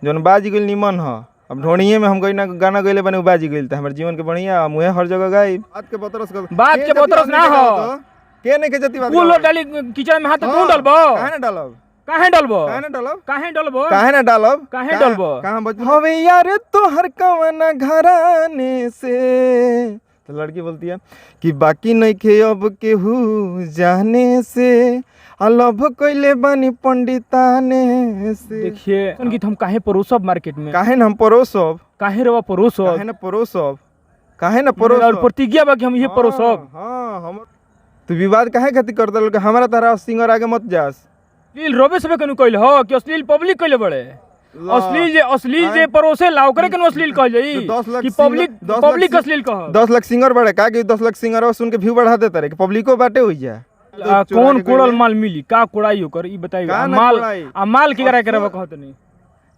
जौन बाज गइल निमन ह। अब ढोणिए में हम गइना गाना गइले बने बाजी गइल त हमर जीवन के बढ़िया मुहे हर जगह गाई। बात के बतरस ना हो के नहीं के जति बात कुल डाली किचन में हाथ तू डलबो काहे ना डालब हवे यार तोहर कवना घराने से। तो लड़की बोलती है कि बाकी नहीं खे अब केहू जाने से लव कइले बानी पंडिताने से। देखिए संगीत हम काहे परोसब मार्केट में, काहे ना हम परोसब, काहे रवा परोसब, काहे ना परोसब और प्रतिज्ञा बा कि हम ये परोसब। हां हम तू विवाद काहे खातिर करत लोग हमरा तरह सिंगर आगे मत जास। अश्लील रोबे सबे कनु कइल हो कि अश्लील पब्लिक कइले बड़े। अश्लील जे परोसे ला ओकरे कनु अश्लील कहल जाई कि पब्लिक अश्लील कह। 10 लाख सिंगर बड़े का कि 10 लाख सिंगर सुन के व्यू बढ़ा देता रे कि पब्लिको बाटे होई जा। कौन कोड़ल माल मिली का कोड़ाई ओकर ई बताई। माल के करे करबा कहत नहीं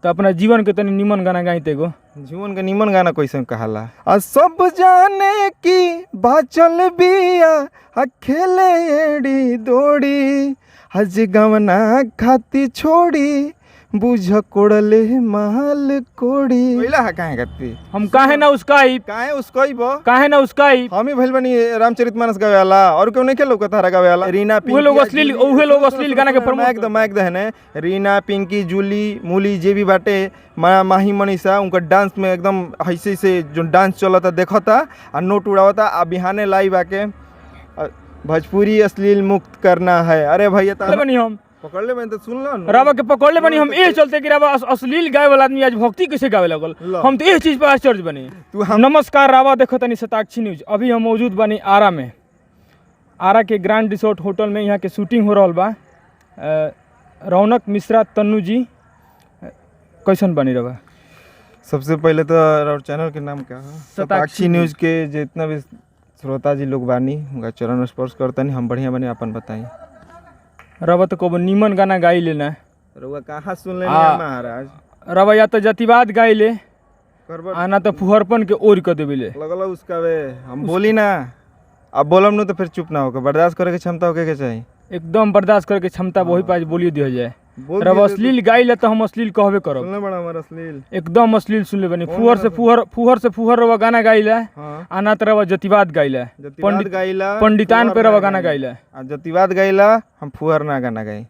तो अपना जीवन के तनी निमन गाना गाइते गो। जीवन के निमन गाना कैसे कहाला आ सब जाने की बाचल बिया आ खेले एड़ी दौड़ी हज गवना खाती छोड़ी बुझ कोड़ले माल कोड़ी। पहिला है काहे करती हम काहे ना उसकाई हम ही भइल बनी रामचरितमानस गावे वाला और क्यों नहीं के लोग कथा गावे वाला। रीना पिंकी उहे लोग अश्लील गाना के प्रमोट माइक दहने रीना पिंकी जूली मूली जे भी बाटे माही मनीषा उनका डांस में एकदम ऐसे से जो डांस चलता देखता आ नोट उड़ावता आ बिहाने लाइव आके भोजपुरी अश्लील मुक्त करना है। अरे भैया हम पकड़ ले मैंने तो सुन लो रावा के पकड़ ले बनी हम ए चलते कि रावा अश्लील गावे वाला आदमी आज भक्ति कैसे गावे लगल हम तो इस चीज पर आश्चर्य बने। नमस्कार रावा देखो तनी शताक्षी न्यूज। अभी हम मौजूद बनी आरा में, आरा के ग्रैंड रिसोर्ट होटल में यहाँ के शूटिंग हो रहा बा। रौनक मिश्रा तन्नू जी कैसन बनी रहा। सबसे पहले तो चैनल के नाम क्या है शताक्षी न्यूज के जितना भी श्रोता जी लोग बानी उनका चरण स्पर्श करतनी हम बढ़िया बने अपन बताई। रवा तो कबो निमन गाना गाई लेना रवा कहाँ सुन ले महाराज। रवा या तो जतिवाद गाई ले आना तो फुहरपन के ओर कर देबे ले लगल उसका वे हम बोली ना अब बोलम न तो फिर चुप ना होकर बर्दाश्त करे के क्षमता होके के चाहिए। एकदम बर्दाश्त करे के क्षमता वही पास बोलियो दिया जाए। रवा अश्लील गाई ले तो हम अश्लील कहबे करब। सुनले बड़ा हमारा अश्लील एकदम अश्लील सुन ले बनी। फुहर से फुहर रवा गाना गाई ले आना तो रवा जतिवाद गाई ले पंडितान पे रवा गाना गाई ले जतिवाद गाइला हम फुहर ना गाना गाई।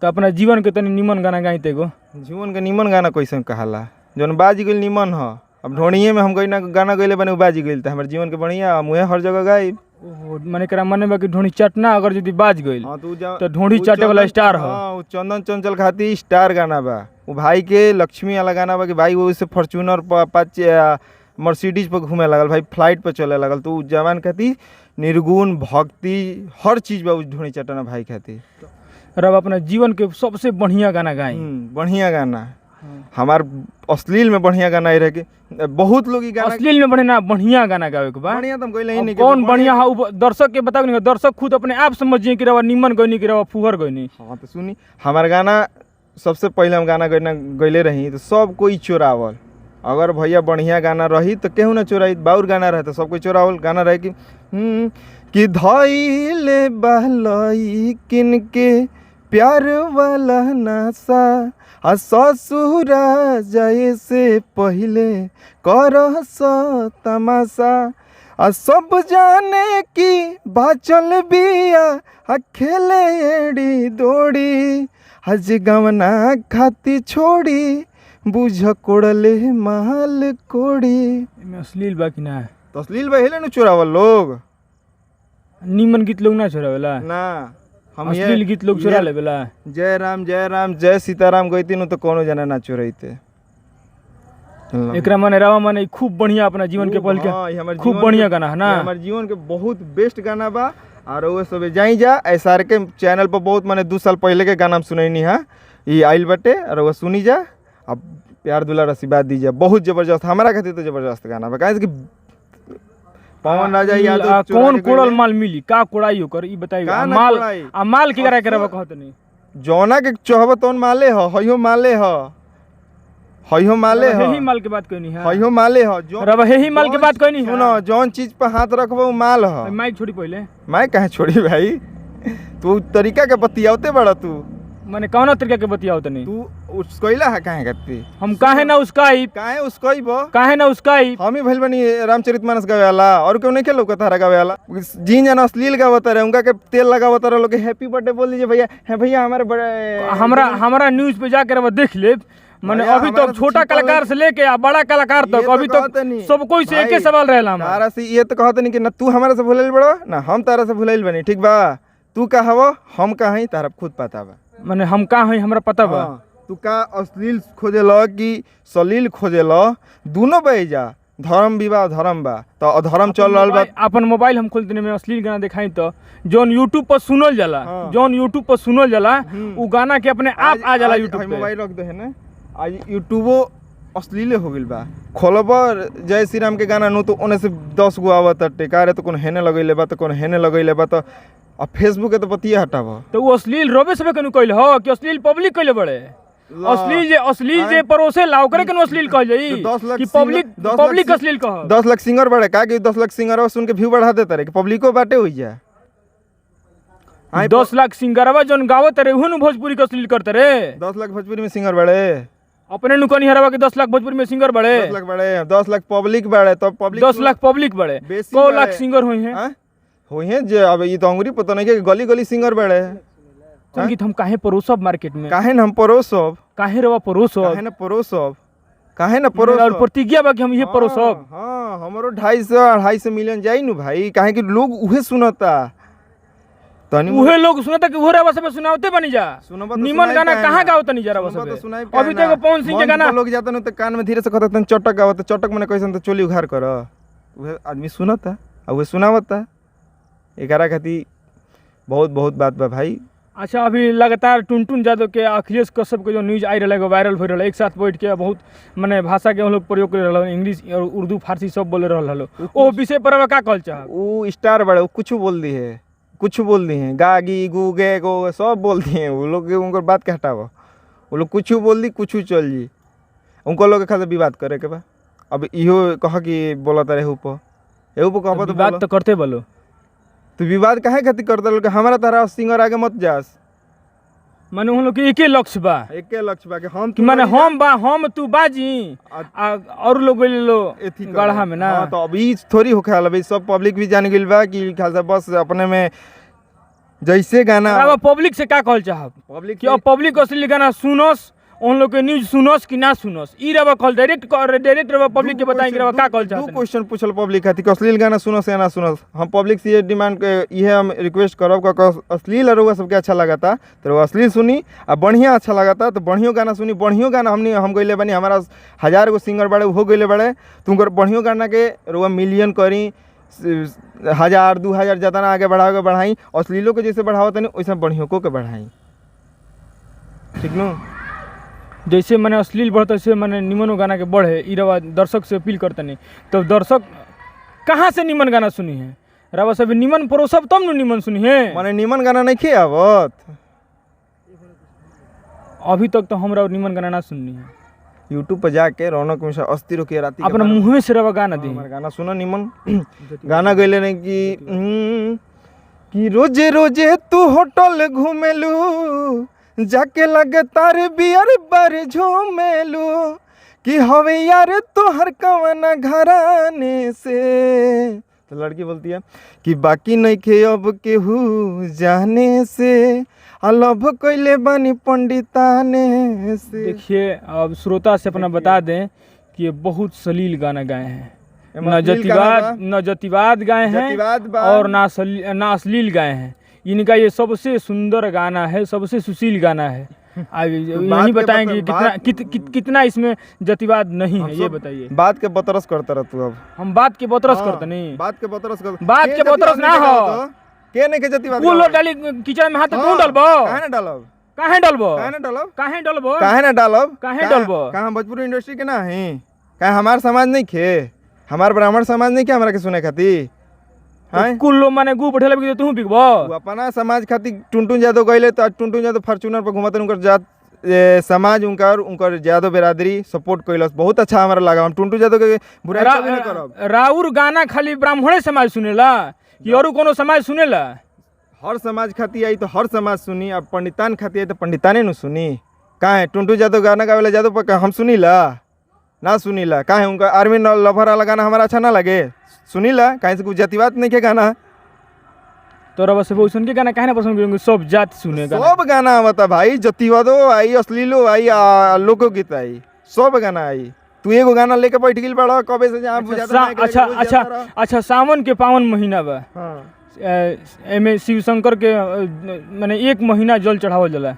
तो अपना जीवन के तनी निमन गाना गाइते गो। जीवन के निमन गाना कैसे कहाला जौन बाज गइल निमन ह। अब ढोणिए में हम गाना गइले बने बाजी गइल त हमर जीवन के बढ़िया मुहे हर जगह गाई। माने करा मने बा कि ढोणी चटना अगर यदि बाज गइल तो ढोणी चाटे वाला स्टार ह। हां चंदन चंचल खाती स्टार गाना बा वो भाई के लक्ष्मी वाला गाना बा कि भाई वो से फॉर्च्यूनर पर मर्सिडीज पर घूमे लगल भाई फ्लाइट पर चले लगल तो जवान खाती निर्गुण भक्ति हर चीज बा ढोणी चटना भाई खाती। रब अपना जीवन के सबसे बढ़िया गाना गाई। बढ़िया गाना हमार अश्लील में बढ़िया गाना ही रहे बहुत लोग गाना अश्लील में बढ़िया गाना गावे के बा। बढ़िया तुम कहले ही नहीं कौन बढ़िया है दर्शक के बताओ नहीं। दर्शक खुद अपने आप समझिए कि रवा निमन गइनी कि रवा फुहर गइनी। हां तो सुनी हमार गाना सबसे पहले हम गाना गइले रही तो सब कोई चोरावल। अगर भैया बढ़िया गाना रही तो केहू ना चोराई बाउर गाना रहे तो सब कोई चोरावल गाना रहे कि धइले बहलई किनके प्यार वाला नासा आ ससुरा जाए से पहले करस तमाशा आ सब जाने की बाचल बिया आ खेले एड़ी दौड़ी हज गवना खाती छोड़ी बुझ कोड़ले माल कोड़ी। अश्लील बा कि ना तो अश्लील बा हेले न चोरावल लोग निमन गीत लोग ना चोरावेला ना हम अश्लील गीत लोग चोरा लेवेला। जय राम जय सीताराम गईती न तो कोनो जना ना चोरैते। एकरा माने रावा माने खूब बढ़िया अपना जीवन के पल के खूब बढ़िया गाना है ना। हमारे जीवन के बहुत बेस्ट गाना बा और वो सब जाई जा एसआर के चैनल पर बहुत माने 2 साल पहले के गाना सुनैनी है ये आइल बटे और वो सुनी जा अब प्यार दुलार आशीर्वाद दीजिए। बहुत जबरदस्त हमारा खातिर तो जबरदस्त गाना बा काहे कि पवन राजा यादव कौन कोड़ल माल मिली का कोड़ाई ओकर ई बताई। माल के करे करबा कहत नहीं जौना के चहब तौन माले ह हइयो माले हेही माल के बात कहनी है हइयो माले ह जो रब हेही माल के बात कहनी है। सुनो जौन चीज पर हाथ रखबो माल ह। माइक छोड़ी पहले माइक काहे छोड़ी भाई तू तरीका के बतियावते बड़ा तू माने कौन तरीका के बतियाओ तनी तू उसकइला है काहे खाती हम काहे ना उसकाई काहे उसकई बो काहे ना उसकाई हम ही भइल बनी रामचरितमानस गावे वाला और क्यों नहीं के लोग तारा गावे वाला जीन जाना अश्लील गावत रहे उनका के तेल लगावत रहे लोग हैप्पी बर्थडे बोल दीजिए भैया है भैया हमारे बड़े हमारा न्यूज पे जाकर वो देख ले मैंने भैया, अभी हमारा तक तो छोटा चिपकल कलाकार से लेके आ बड़ा कलाकार ये तक तो अभी कहत तक नहीं। सब कोई से एके भाई, सवाल रहेला हमारा। तारा से ये तो कहत नहीं कि ना तू हमारे से भूलल बड़ो ना हम तारा से भूलल बनी ठीक बा तू का हवो हम का हई तारा खुद पता बा मैंने हम का हई हमरा पता बा हाँ, तू का अश्लील खोजेल कि सलील खोजेल दोनों बह जा धर्म विवाह धर्म बा तो अधर्म चल रहा बा अपन मोबाइल हम खोलते में अश्लील गाना दिखाई तो जौन यूट्यूब पर सुनल जाला हाँ। जौन यूट्यूब पर सुनल जाला उ गाना के अपने आप आ जाला यूट्यूब पे। मोबाइल रख दे है ना आज यूट्यूबो अश्लीले हो गइल बा खोलबर जय श्री राम के गाना नु तो ओने से 10 गो आवत टेकारे तो कोन हेने लगइले बा तो कोन हेने लगइले बा तो अब फेसबुक के तो पतिया हटावा तो वो अश्लील रोबे सबे कनु कइल हो कि अश्लील पब्लिक कइले बड़े अश्लील जे परोसे ला ओकरे कनु अश्लील कहल जाई तो 10 लाख कि सिंगर- पब्लिक अश्लील कह 10 लाख सिंगर बड़े का कि 10 लाख सिंगर सुन के व्यू बढ़ा देता रे कि पब्लिको बाटे होई जा 10 लाख सिंगरवा जौन गावत रे उहनु भोजपुरी के अश्लील करते रे 10 लाख भोजपुरी में सिंगर बड़े अपने नु कनी हरवा के 10 लाख भोजपुरी में सिंगर बड़े 10 लाख बड़े 10 लाख पब्लिक बड़े तो पब्लिक 10 लाख पब्लिक बड़े बेसी को बड़े। लाख सिंगर होई हैं होई है जे अब ये तो अंगुरी पता नहीं कि गली गली सिंगर बड़े संगीत हम काहे परोसब मार्केट में काहे न हम परोसब काहे रवा परोसब काहे न परोसब काहे न और परोसब प्रतिज्ञा बा कि हम ये परोसब हाँ हमरो 250 मिलियन जाई नु भाई काहे कि लोग उहे सुनता तनी उहे लोग सुनता कि उहे रवा सब सुनावते बनी जा सुनबा तो निमन सुनाई गाना काहे कहाँ ना? गावत नहीं जा रवा सुनबा तो सब सुनाई अभी तक पवन सिंह के गाना लोग जाता न तो कान में धीरे से कहता तन चटक गावत चटक मने कैसन तो चोली उघार कर उहे आदमी सुनता आ उहे सुनावता एकरा खाती बहुत बहुत बात बा भाई अच्छा अभी लगातार टुनटुन यादव के अखिलेश कश्यप के जो न्यूज आई रहा वायरल हो रहा एक साथ बैठ के बहुत माने भाषा के हम लोग प्रयोग कर रहा इंग्लिश और उर्दू फारसी सब बोले रहा ओ विषय पर अब का कहल चाह वो स्टार बड़े वो कुछ बोल दी है कुछ बोल दी हैं गागी गू गे गो सब बोल दिए वो लोग के उनकर बात के हटावा वो लोग कुछ बोल दी कुछ चल जी उनको लोग के खाली विवाद करे के बा अब इहो कह कि बोला तारे ऊपर एहू पर कहबा तो बात तो करते बोलो तू विवाद काहे खातिर करता लोग हमारा तरह सिंगर आगे मत जास माने हम लोग के एके लक्ष्य बा एके लक्ष्य बा कि हम कि माने हम तू बाजी और लोग बोले लो एथी करे। गढ़ा में ना हाँ, तो अभी थोड़ी होखे वाला भाई सब पब्लिक भी जान गेल बा कि खालसा बस अपने में जैसे गाना अब पब्लिक से का कहल चाह पब्लिक कि अब पब्लिक असली गाना सुनस उन लोग के न्यूज सुनस कि ना सुनस ई रवा कहल डायरेक्ट रवा पब्लिक के बताएं कि रवा का कहल दो चाहत क्वेश्चन पूछल पब्लिक खातिर कि अश्लील गाना सुनस या ना सुनस हम पब्लिक से ये डिमांड के ये हम रिक्वेस्ट करब कि अश्लील और सबके अच्छा लगाता तो अश्लील सुनी आ बढ़िया अच्छा लगाता तो बढ़िया गाना सुनी बढ़िया गाना हम गइले बनी हमारा 1000 गो सिंगर बड़े हो गइले बड़े तुमकर बढ़िया गाना के रुआ मिलियन करी 1000 2000 जितना आगे बढ़ाओगे बढ़ाई अश्लीलों के जैसे बढ़ाओ तनी वैसे बढ़ियों के बढ़ाई ठीक न जैसे मैंने अश्लील बढ़ता वैसे मैंने निमनो गाना के बढ़े ई रवा दर्शक से अपील करते नहीं तो दर्शक कहाँ से निमन गाना सुनी है रवा सब निमन परोसब तब न निमन सुनी है माने निमन गाना नहीं खे आवत अभी तक तो हमरा निमन गाना ना सुननी है यूट्यूब पर जाके रौनक मिश्रा अस्थिर होके राती अपना मुँह से रवा गाना दी हमार गाना सुना निमन गाना गइले नहीं कि रोजे रोजे तू होटल घूमेलू जाके लगे तार बियर बार झूमेलू कि हवे यार तोहर कवना घराने से तो लड़की बोलती है कि बाकी नहीं खे अब केहू जाने से लव कैले बानी पंडिताने से देखिए अब श्रोता से अपना बता दें कि ये बहुत सलील गाना गाए हैं एमा अश्लील गाना बा? न जतिवाद गाए जतिवाद हैं बा। और ना अश्लील गाए हैं इनका ये सबसे सुंदर गाना है सबसे सुशील गाना है यही बताएंगे कितना इसमें जतिवाद नहीं है ये बताइए बात के बतरस करता रह तू अब हम बात के बतरस हाँ, करते नहीं बात के बतरस कर बात के बतरस ना हो के नहीं के जतिवाद कुल लोग डाली कीचड़ में हाथ तू डलबो काहे ना डालब काहे डलबो काहे ना डालब काहे डलबो काहे ना डालब काहे डलबो काहे हम भोजपुरी इंडस्ट्री के ना हैं काहे हमार समाज नहीं खे हमार ब्राह्मण समाज नहीं के हमरा के सुने खातिर हां कुल लोग माने गु बैठे लगे तू बिकबो वो अपना समाज खातिर टुनटुन यादव गइले तो टुनटुन यादव फॉर्च्यूनर पर घुमाते उनकर जात समाज उनकर यादव बिरादरी सपोर्ट कैलस बहुत अच्छा हमारा लगा हम टुनटुन यादव के बुराई कभी नहीं करब राउर गाना खाली ब्राह्मणे समाज सुनेला कि और कोनो समाज सुनेला हर समाज खातिर आई तो हर समाज सुनी अब पंडितान खातिर आई तो पंडिताने न सुनी काहे टुंटू यादव गाना गावेला यादव पर हम सुनीला ना सुनीला काहे उनका आर्मी लवर वाला गाना हमारा अच्छा ना लगे सुनीला काहे से कुछ जातिवाद नहीं के गाना तोरा बस वो सुन के गाना काहे ना पसंद करेंगे सब जात सुनेगा सब गाना आवता भाई जातिवादो आई अश्लीलो आई लोकगीत आई सब गाना आई तू एगो गाना लेके बैठ गेल बड़ा कबे से जहां बुझाता अच्छा सावन के पावन महीना बा एमे शिव शंकर के माने 1 महीना जल चढ़ावल जाला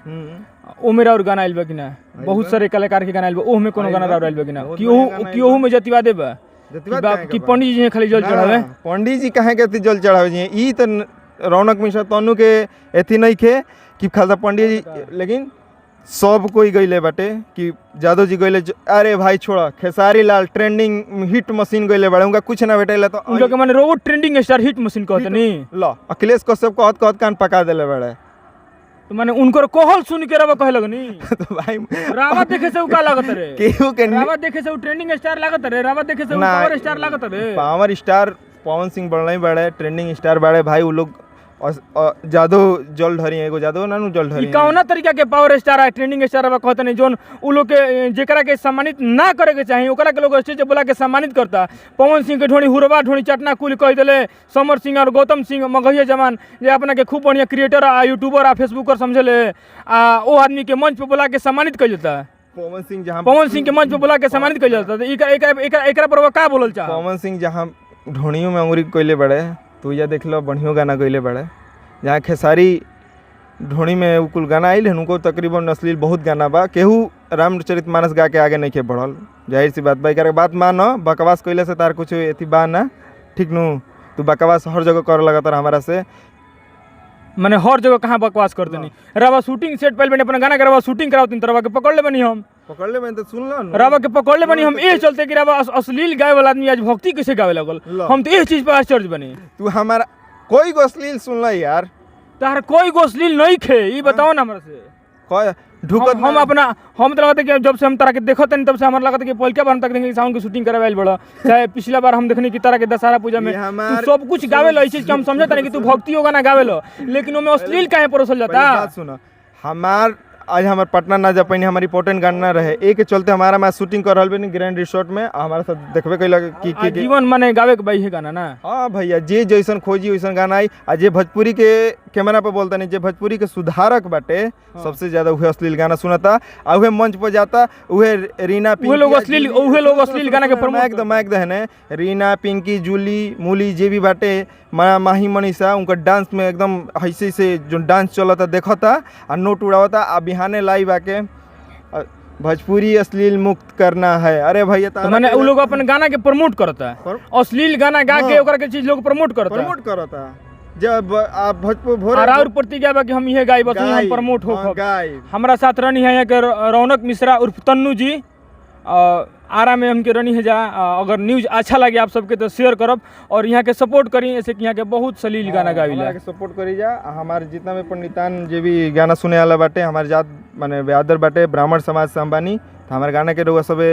ओ मेरा और गाना आइल बा कि ना बहुत सारे कलाकार के गाना आइल बा ओह में कोनो गाना आइल बा कि ना कि ओहू में जतिवादे बा कि पंडित जी खाली जल चढ़ावे पंडित जी काहे के जल चढ़ावे जी ई त रौनक मिश्रा तनु के एथी नहीं खे कि खालसा पंडित जी लेकिन सब कोई गईले बाटे कि यादव जी गईले अरे भाई छोड़ा Khesari Lal trending hit machine गईले बाड़े उनका कुछ ना भेटेला तो उनका के माने robot trending star hit machine कहते नी लो अखिलेश कश्यप कहत कान पका देले बाड़े तो माने उनकर कहल सुन के रवा कहे लगनी तो भाई रावा देखे से उ का लागत रे केहू के रावा देखे से उ ट्रेंडिंग स्टार लागत रे रावा देखे से उ पावर स्टार लागत रे पावर स्टार पवन सिंह बढ़ले बाड़े ट्रेंडिंग स्टार बाड़े भाई उ लोग जादो जल ढरी एगो जादो ना जल ढरी कौना तरीका के पावर स्टार है ट्रेंडिंग स्टार बा कहते नहीं जोन उ लोग के जेकरा के सम्मानित ना करे के चाहिए ओकरा के लोग स्टेज पे बुला के सम्मानित करता पवन सिंह के ढोणी हुरबा ढोणी चटना कुल कह देले समर सिंह और गौतम सिंह मगहिया जमान जे अपना के खूब बढ़िया क्रिएटर आ यूट्यूबर आ फेसबुकर समझले आ ओ आदमी के मंच पे बुला के सम्मानित कइल जाता पवन सिंह के मंच पे बुला के सम्मानित कइल जाता एकरा पर का बोलल चाह पवन सिंह जहां ढोणियों में अंगुरी कइले बड़े तू या देख लो बढ़िया गाना गईले बड़े जहाँ खेसारी ढोणी में उकुल गाना आइल उनको तकरीबन अश्लील बहुत गाना बा केहू रामचरितमानस गा के आगे नहीं के बढ़ल जाहिर सी बात बा बात मान बकवास कइले से तार कुछ एथी बा ना ठीक नु तू बकवास हर जगह कर लगा तार हमारा से मैंने हर जगह कहाँ बकवास कर देनी रवा शूटिंग सेट पहले अपना गाना के रवा शूटिंग कराओ रवा के पकड़ ले बनी हम तो सुन लो रवा के पकड़ ले बनी हम ये चलते कि रवा अश्लील गावे वाला आदमी आज भक्ति कैसे गावे लगल हम तो इस चीज पर आश्चर्य बनी तू हमारा कोई अश्लील सुन लो यार तार कोई अश्लील नहीं खे ये बताओ ना हमरा से ढुकत हम अपना हम तो लगता कि जब से हम तारा के देखत नहीं तब से हमारा लगता कि पहिलका बार हम तक देखेंगे साउंड की शूटिंग करावे आइल बड़ा चाहे पिछला बार हम देखने की तरह के दशहरा पूजा में तू सब कुछ गावे लो इस चीज के हम समझता नहीं कि तू भक्ति होगा ना गावे लो लेकिन ओमे अश्लील काहे परोसल जाता बात सुनो हमार आज हमारे पटना ना जा पानी हमारी इंपॉर्टेंट गाना रहे एक के चलते हमारा मैं शूटिंग कर रहा बनी ग्रैंड रिसोर्ट में हमारे साथ देखबे कैला कि जीवन माने गावे के भाई है गाना ना हाँ भैया जे जैसन खोजी वैसन गाना आई आ जे भोजपुरी के कैमरा पे बोलता नहीं जे भोजपुरी के सुधारक बाटे सबसे ज्यादा उहे अश्लील गाना सुनता आ उहे मंच पर जाता उहे रीना उहे लोग अश्लील गाना के प्रमोट माइक दहने रीना पिंकी जूली मूली जे भी बाटे माही मनीषा उनका डांस में एकदम ऐसे से जो डांस चलता देखता आ नोट उड़ावता आ बिहाने लाइव आके भोजपुरी अश्लील मुक्त करना है अरे भैया तो मैंने वो लोग अपन गाना के प्रमोट करता है अश्लील गाना गा के ओकरा के चीज लोग प्रमोट करता जब आप भोजपुर और प्रतिज्ञा बा कि हम ये गाई बस हम प्रमोट हो हमारा साथ रनी है यहाँ के रौनक मिश्रा उर्फ तन्नू जी आरा में हमके रनी है जा अगर न्यूज़ अच्छा लगे आप सबके तो शेयर करब और यहाँ के सपोर्ट करी ऐसे कि यहाँ के बहुत सलील गाना गाविला के सपोर्ट करी जा हमारे जितना भी पंडितान जे भी गाना सुने वाला बाटे हमारे जात माने ब्यादर बाटे ब्राह्मण समाज से हम बानी तो हमारे गाना के रउआ सबे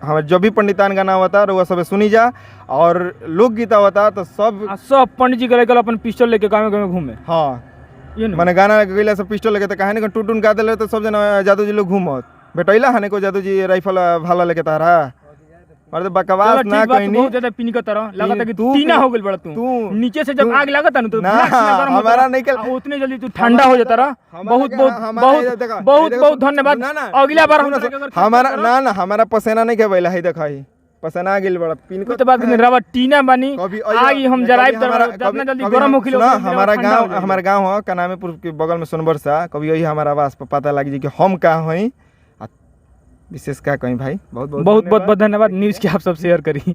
हमारे जो भी पंडितान गाना होता रउआ सबे सुनी जा और लोकगीत होता तो सब पंडित जी के अपन पिस्टल लेके गाँव गाँव घूमे हाँ मैंने गाना गईला सब पिस्टल लेके तो कहानी टूटून गा दिले तो सब जना जादू जी लोग घूमत बेटैला हने को जादू जी राइफल भाला लेके तारा और तो बकवास ना कहीं बहुत ज्यादा पिन का तरह लगता कि तू टीना हो गेल बड़ा तू नीचे से जब आग लगता ना तो हमारा नहीं कर उतने जल्दी तू ठंडा हो जाता रहा बहुत धन्यवाद अगला बार हमारा ना हमारा पसेना नहीं के बैला है देखाई पसंद आ गेल बड़ा पिन को तो बात नहीं रवा टीना बनी आगे हम जराइब जितना जल्दी गरम हो खिलो हमारा गांव है कनामेपुर के बगल में सोनबर सा कभी यही हमारा आवाज पर पता लग जी कि हम का हई विशेष क्या कहीं भाई बहुत धन्यवाद न्यूज़ के आप सब शेयर करी।